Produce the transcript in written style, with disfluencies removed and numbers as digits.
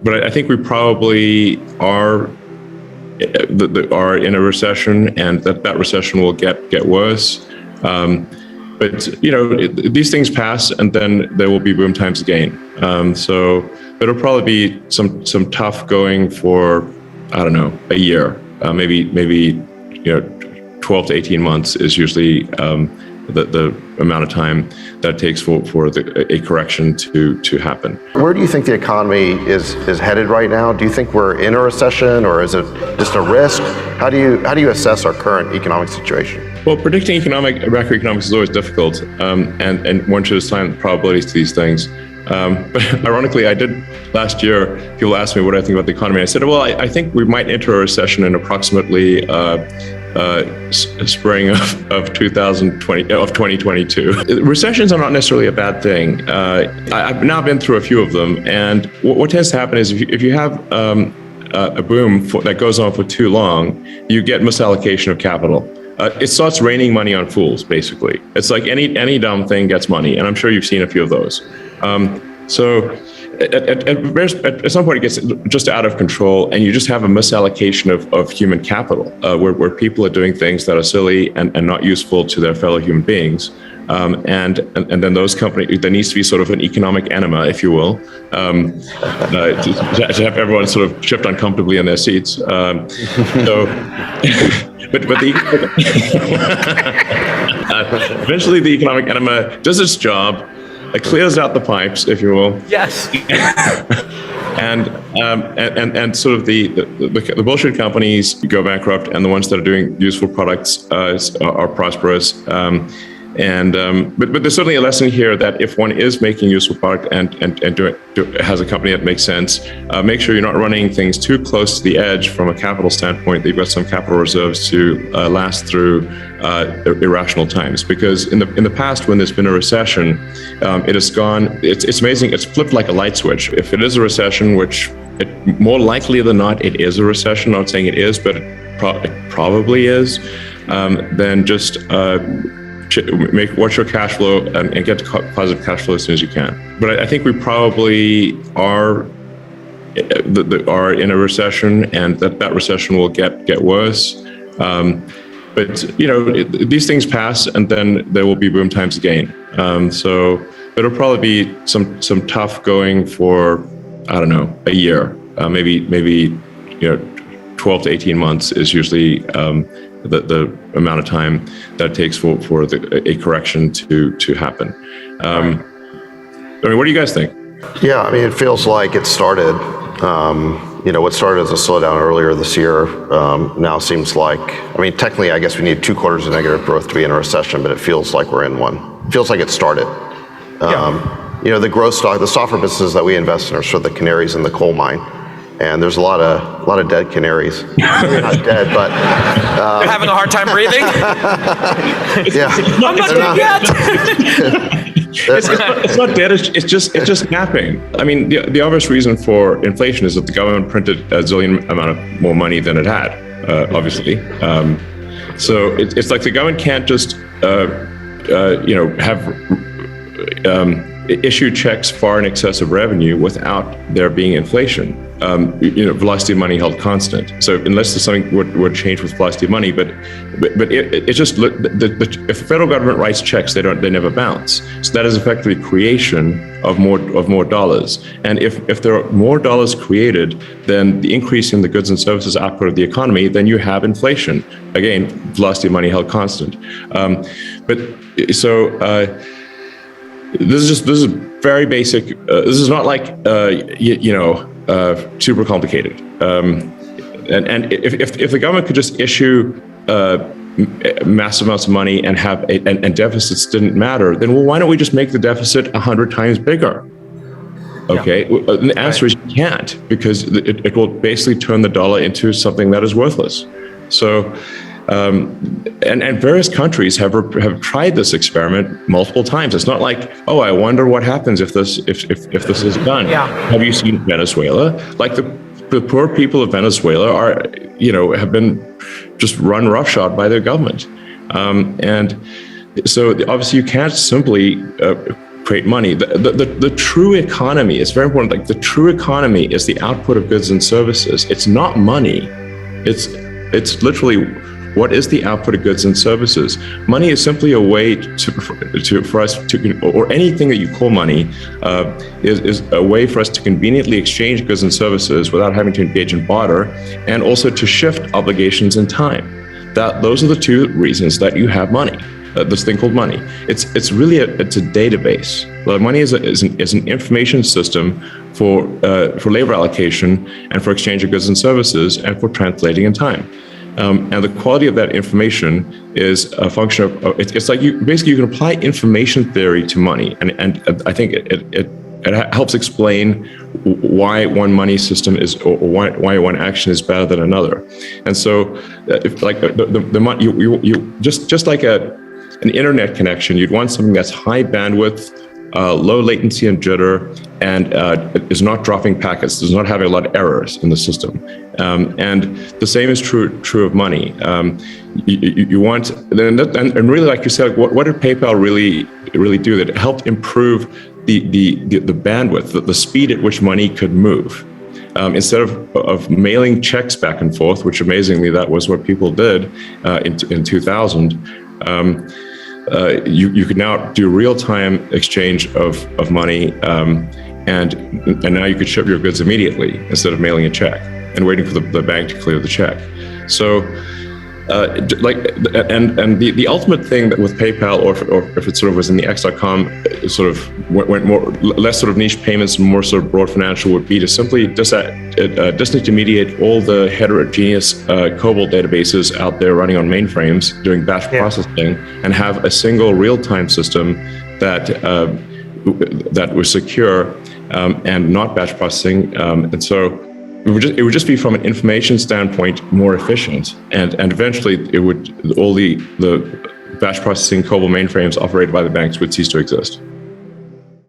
But I think we probably are in a recession, and that recession will get worse. But these things pass, and then there will be boom times again. So it'll probably be some tough going for, I don't know, a year, maybe 12 to 18 months is usually the amount of time that it takes for a correction to happen. Where do you think the economy is headed right now? Do you think we're in a recession, or is it just a risk? How do you assess our current economic situation? Well, predicting macroeconomics is always difficult, and one should assign probabilities to these things. But ironically, I did last year. People asked me what I think about the economy. I said, well, I think we might enter a recession in approximately spring of 2022. Recessions are not necessarily a bad thing. I've now been through a few of them, and what tends to happen is if you have a boom that goes on for too long, you get misallocation of capital. It starts raining money on fools, basically. It's like any dumb thing gets money, and I'm sure you've seen a few of those. So at some point it gets just out of control, and you just have a misallocation of human capital, where people are doing things that are silly and not useful to their fellow human beings. And then those companies, there needs to be sort of an economic enema, if you will, to have everyone sort of shift uncomfortably in their seats. But eventually the economic enema does its job. It clears out the pipes, if you will. Yes. and sort of the bullshit companies go bankrupt, and the ones that are doing useful products are prosperous. But there's certainly a lesson here that if one is making useful product and has a company that makes sense, make sure you're not running things too close to the edge from a capital standpoint, that you've got some capital reserves to last through irrational times. Because in the past, when there's been a recession, it has gone, it's amazing, it's flipped like a light switch. If it is a recession, which more likely than not, it is a recession, I'm not saying it is, but it probably is, then just watch your cash flow and get to positive cash flow as soon as you can. But I think we probably are in a recession, and that recession will get worse. But these things pass, and then there will be boom times again. So it'll probably be some tough going for, I don't know, a year, maybe 12 to 18 months is usually the amount of time that it takes for a correction to happen. What do you guys think? Yeah, it feels like it started. What started as a slowdown earlier this year now seems like, technically, I guess we need 2 quarters of negative growth to be in a recession, but it feels like we're in one. It feels like it started. The growth stock, the software businesses that we invest in are sort of the canaries in the coal mine. And there's a lot of dead canaries. Maybe not dead, but they're having a hard time breathing. Yeah, I'm not dead yet. It's not dead. It's just napping. The obvious reason for inflation is that the government printed a zillion amount of more money than it had, obviously. So it's like the government can't just have issue checks far in excess of revenue without there being inflation. Velocity of money held constant. So unless there's something would change with velocity of money, but it's just if the federal government writes checks, they never bounce. So that is effectively creation of more dollars. And if there are more dollars created than the increase in the goods and services output of the economy, then you have inflation. Again, velocity of money held constant. This is very basic. This is not like super complicated. And if the government could just issue massive amounts of money and have and deficits didn't matter, then why don't we just make the deficit 100 times bigger? Okay, the answer is you can't, because it will basically turn the dollar into something that is worthless. So. And various countries have tried this experiment multiple times. It's not like, oh, I wonder what happens if this is done. Yeah. Have you seen Venezuela? Like the poor people of Venezuela have been just run roughshod by their government, and so obviously you can't simply create money. The true economy is very important. Like the true economy is the output of goods and services. It's not money. It's literally what is the output of goods and services. Money is simply a way for us to, or anything that you call money, is a way for us to conveniently exchange goods and services without having to engage in barter, and also to shift obligations in time. Those are the two reasons that you have money. This thing called money. It's really it's a database. Well, money is an information system for labor allocation and for exchange of goods and services and for translating in time. And the quality of that information is a function of, it's like you can apply information theory to money, and I think it helps explain why one money system is, or why one action is better than another. And so, if like the money, you just like an internet connection, you'd want something that's high bandwidth, low latency and jitter, and is not dropping packets, does not have a lot of errors in the system. And the same is true of money. You want, and really, like you said, what did PayPal really do? That it helped improve the bandwidth, the speed at which money could move. Instead of mailing checks back and forth, which amazingly that was what people did in 2000. You could now do real-time exchange of money, and now you could ship your goods immediately instead of mailing a check and waiting for the bank to clear the check. So, the ultimate thing that with PayPal, or if it sort of was in the X.com, sort of went less sort of niche payments and more sort of broad financial, would be to simply disintermediate all the heterogeneous COBOL databases out there running on mainframes doing batch processing, and have a single real-time system that was secure and not batch processing, and so. It would just be, from an information standpoint, more efficient, and eventually all the batch processing COBOL mainframes operated by the banks would cease to exist.